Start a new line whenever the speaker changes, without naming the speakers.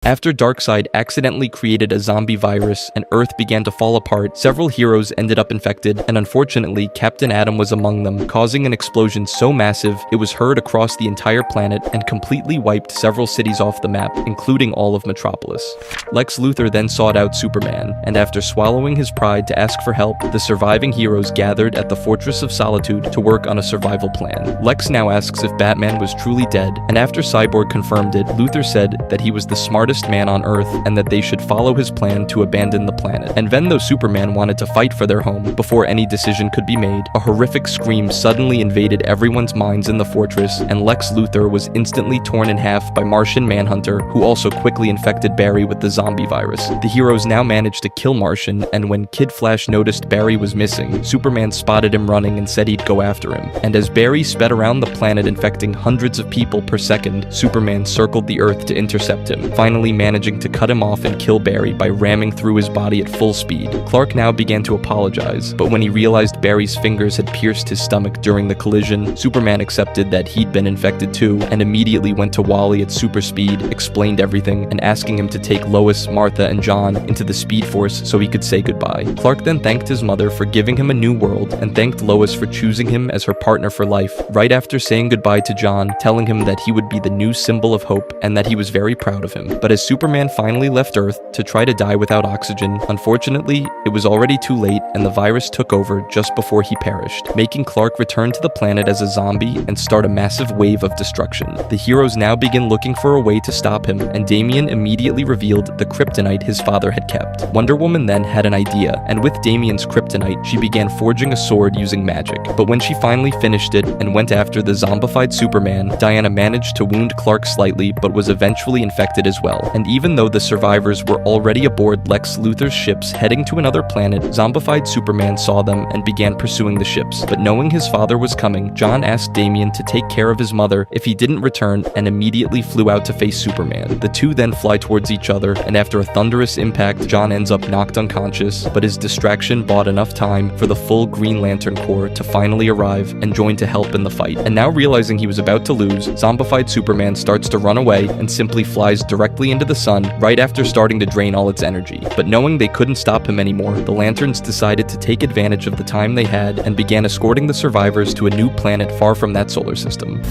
After Darkseid accidentally created a zombie virus and Earth began to fall apart, several heroes ended up infected, and unfortunately, Captain Atom was among them, causing an explosion so massive it was heard across the entire planet and completely wiped several cities off the map, including all of Metropolis. Lex Luthor then sought out Superman, and after swallowing his pride to ask for help, the surviving heroes gathered at the Fortress of Solitude to work on a survival plan. Lex now asks if Batman was truly dead, and after Cyborg confirmed it, Luthor said that he was the smartest man on Earth and that they should follow his plan to abandon the planet. And then though Superman wanted to fight for their home before any decision could be made, a horrific scream suddenly invaded everyone's minds in the fortress, and Lex Luthor was instantly torn in half by Martian Manhunter, who also quickly infected Barry with the zombie virus. The heroes now managed to kill Martian, and when Kid Flash noticed Barry was missing, Superman spotted him running and said he'd go after him. And as Barry sped around the planet infecting hundreds of people per second, Superman circled the Earth to intercept him, finally managing to cut him off and kill Barry by ramming through his body at full speed. Clark now began to apologize, but when he realized Barry's fingers had pierced his stomach during the collision, Superman accepted that he'd been infected too, and immediately went to Wally at super speed, explained everything, and asking him to take Lois, Martha, and John into the Speed Force so he could say goodbye. Clark then thanked his mother for giving him a new world, and thanked Lois for choosing him as her partner for life, right after saying goodbye to John, telling him that he would be the new symbol of hope, and that he was very proud of him. But as Superman finally left Earth to try to die without oxygen, unfortunately, it was already too late and the virus took over just before he perished, making Clark return to the planet as a zombie and start a massive wave of destruction. The heroes now begin looking for a way to stop him, and Damian immediately revealed the kryptonite his father had kept. Wonder Woman then had an idea, and with Damian's kryptonite, she began forging a sword using magic. But when she finally finished it and went after the zombified Superman, Diana managed to wound Clark slightly but was eventually infected as well. And even though the survivors were already aboard Lex Luthor's ships heading to another planet, zombified Superman saw them and began pursuing the ships. But knowing his father was coming, John asked Damian to take care of his mother if he didn't return, and immediately flew out to face Superman. The two then fly towards each other, and after a thunderous impact, John ends up knocked unconscious, but his distraction bought enough time for the full Green Lantern Corps to finally arrive and join to help in the fight. And now realizing he was about to lose, zombified Superman starts to run away and simply flies directly into the sun right after starting to drain all its energy. But knowing they couldn't stop him anymore, the Lanterns decided to take advantage of the time they had and began escorting the survivors to a new planet far from that solar system.